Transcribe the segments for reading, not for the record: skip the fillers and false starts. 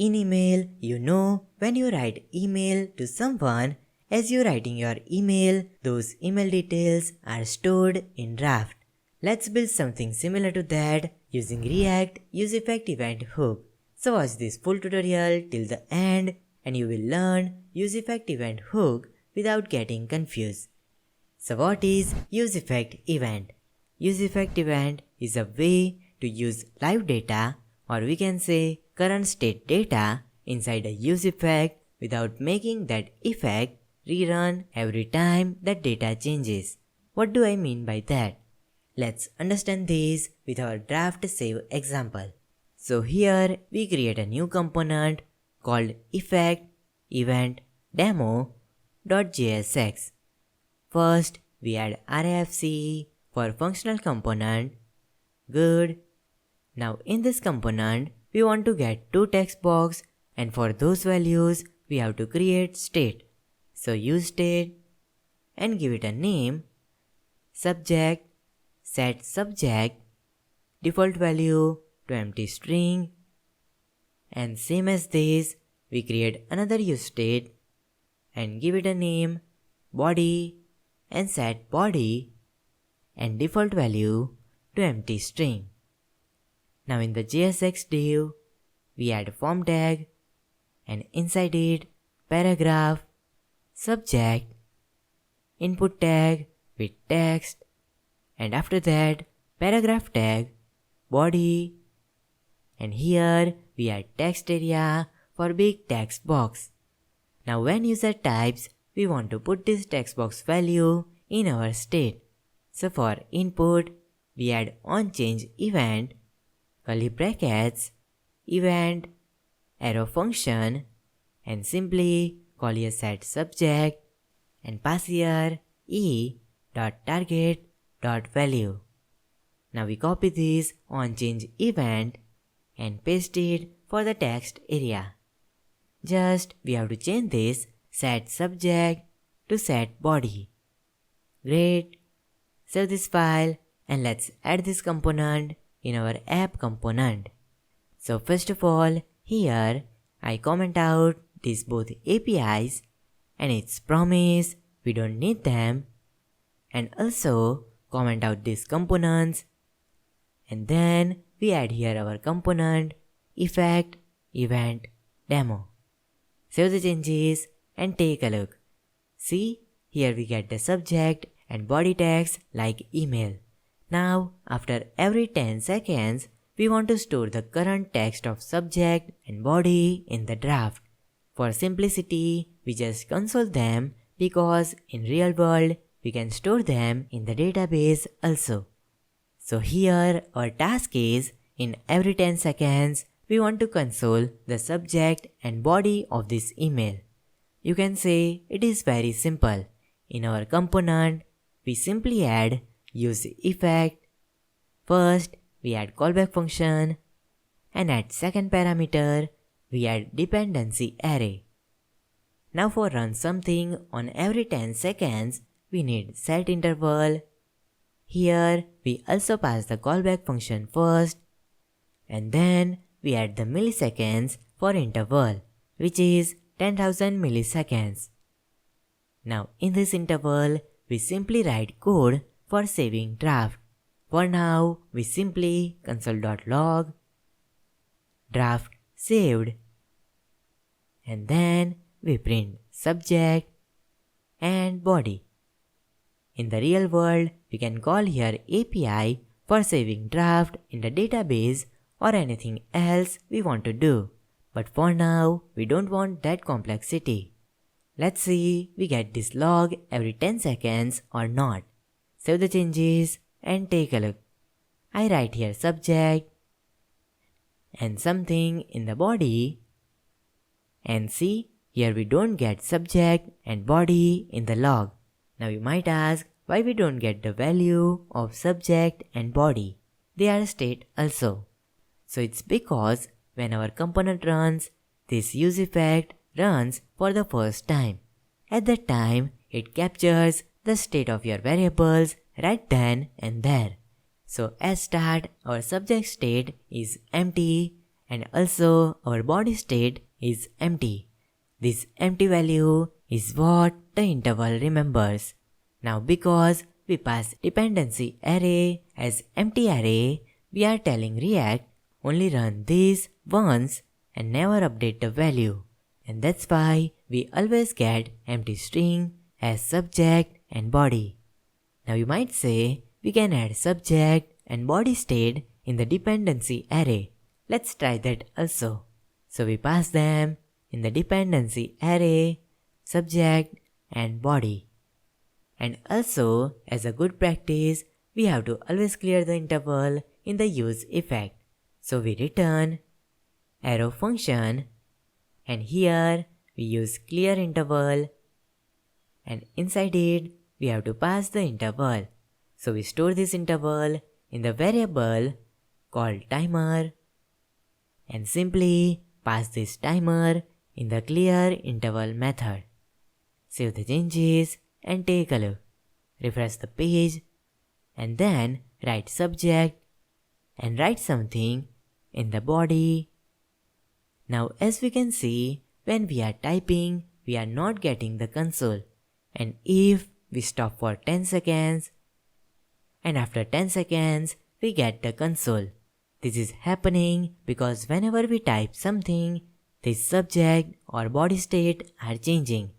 In email, when you write email to someone, as you're writing your email, those email details are stored in draft. Let's build something similar to that using React useEffectEvent hook. So watch this full tutorial till the end and you will learn useEffectEvent hook without getting confused. So what is useEffectEvent? useEffectEvent is a way to use live data, or we can say current state data, inside a useEffect without making that effect rerun every time that data changes. What do I mean by that? Let's understand this with our draft save example. So here we create a new component called effect-event-demo.jsx. First, we add RFC for functional component. Good. Now in this component, we want to get two text box, and for those values, we have to create state. So use state and give it a name, subject, set subject, default value to empty string, and same as this, we create another use state and give it a name, body, and set body and default value to empty string. Now in the JSX div, we add form tag and inside it paragraph, subject, input tag with text, and after that paragraph tag, body, and here we add text area for big text box. Now when user types, we want to put this text box value in our state. So for input, we add onChange event, curly brackets, event, arrow function, and simply call a set subject and pass here e.target.value. Now we copy this onChange event and paste it for the text area. Just we have to change this set subject to set body. Great. Save this file and let's add this component in our app component. So first of all, here I comment out these both APIs and its promise we don't need them, and also comment out these components, and then we add here our component effect event demo. Save the changes and take a look. See, here we get the subject and body tags like email. Now after every 10 seconds, we want to store the current text of subject and body in the draft. For simplicity, we just console them because in real world, we can store them in the database also. So here our task is, in every 10 seconds, we want to console the subject and body of this email. You can say it is very simple. In our component, we simply add useEffect. First, we add callback function, and at second parameter, we add dependency array. Now for run something on every 10 seconds, we need set interval. Here, we also pass the callback function first, and then we add the milliseconds for interval, which is 10,000 milliseconds. Now in this interval, we simply write code for saving draft. For now, we simply console.log draft saved, and then we print subject and body. In the real world, we can call here API for saving draft in the database or anything else we want to do. But for now, we don't want that complexity. Let's see we get this log every 10 seconds or not. Save the changes and take a look. I write here subject and something in the body, and see, here we don't get subject and body in the log. Now you might ask why we don't get the value of subject and body. They are state also. So it's because when our component runs, this useEffect runs for the first time. At that time, it captures the state of your variables right then and there. So as start, our subject state is empty and also our body state is empty. This empty value is what the interval remembers. Now because we pass dependency array as empty array, we are telling React only run this once and never update the value. And that's why we always get empty string as subject and body. Now you might say we can add subject and body state in the dependency array. Let's try that also. So we pass them in the dependency array, subject and body. And also, as a good practice, we have to always clear the interval in the useEffect. So we return arrow function, and here we use clear interval, and inside it we have to pass the interval. So we store this interval in the variable called timer and simply pass this timer in the clear interval method. Save the changes and take a look. Refresh the page and then write subject and write something in the body. Now as we can see, when we are typing, we are not getting the console. And if we stop for 10 seconds and after 10 seconds, we get the console. This is happening because whenever we type something, this subject or body state are changing.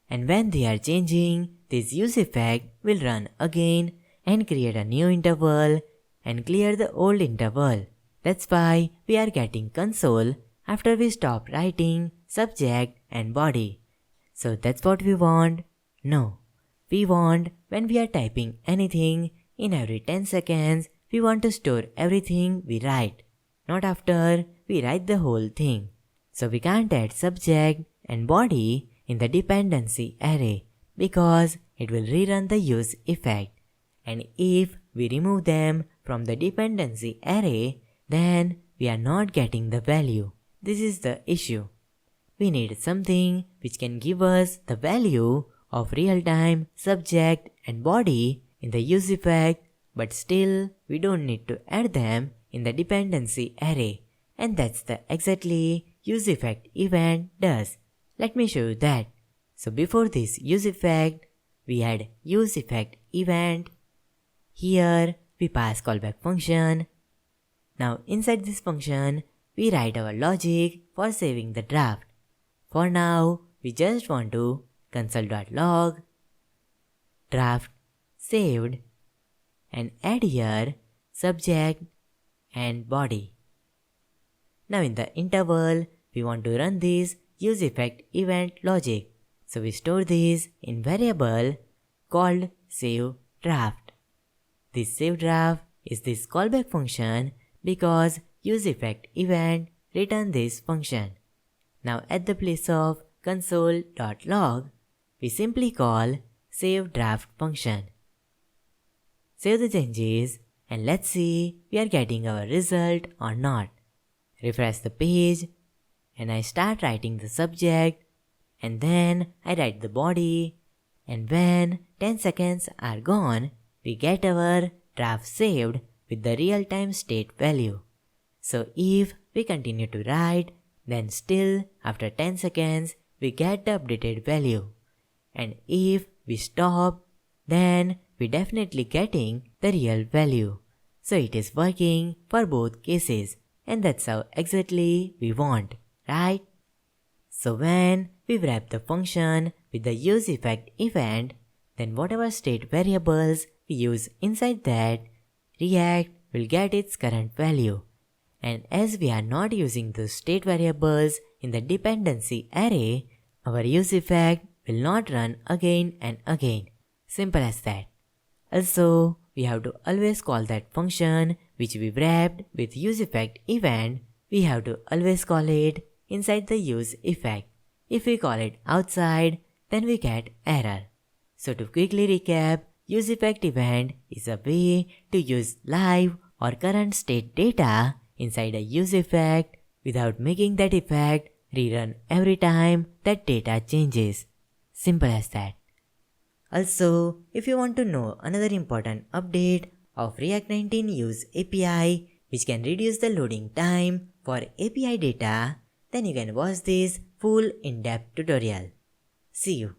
And when they are changing, this useEffect will run again and create a new interval and clear the old interval. That's why we are getting console after we stop writing subject and body. So that's what we want? No. We want when we are typing anything, in every 10 seconds, we want to store everything we write, not after we write the whole thing. So we can't add subject and body in the dependency array because it will rerun the useEffect. And if we remove them from the dependency array, then we are not getting the value. This is the issue. We need something which can give us the value of real-time subject and body in the useEffect, but still we don't need to add them in the dependency array. And that's the exactly useEffectEvent does. Let me show you that. So before this useEffect, we had useEffectEvent. Here we pass callback function. Now inside this function, we write our logic for saving the draft. For now, we just want to console.log draft saved and add here subject and body. Now in the interval, we want to run this useEffectEvent logic. So we store this in variable called saveDraft. This saveDraft is this callback function because useEffectEvent return this function. Now at the place of console.log, we simply call saveDraft function. Save the changes and let's see we are getting our result or not. Refresh the page and I start writing the subject and then I write the body, and when 10 seconds are gone, we get our draft saved with the real-time state value. So if we continue to write, then still after 10 seconds we get the updated value. And if we stop, then we definitely getting the real value. So it is working for both cases, and that's how exactly we want, right? So when we wrap the function with the useEffectEvent, then whatever state variables we use inside that, React will get its current value. And as we are not using the state variables in the dependency array, our useEffect will not run again and again. Simple as that. Also, we have to always call that function which we wrapped with useEffectEvent, we have to always call it inside the useEffect. If we call it outside, then we get error. So to quickly recap, useEffectEvent is a way to use live or current state data inside a useEffect without making that effect rerun every time that data changes. Simple as that. Also, if you want to know another important update of React 19 Use API which can reduce the loading time for API data, then you can watch this full in-depth tutorial. See you.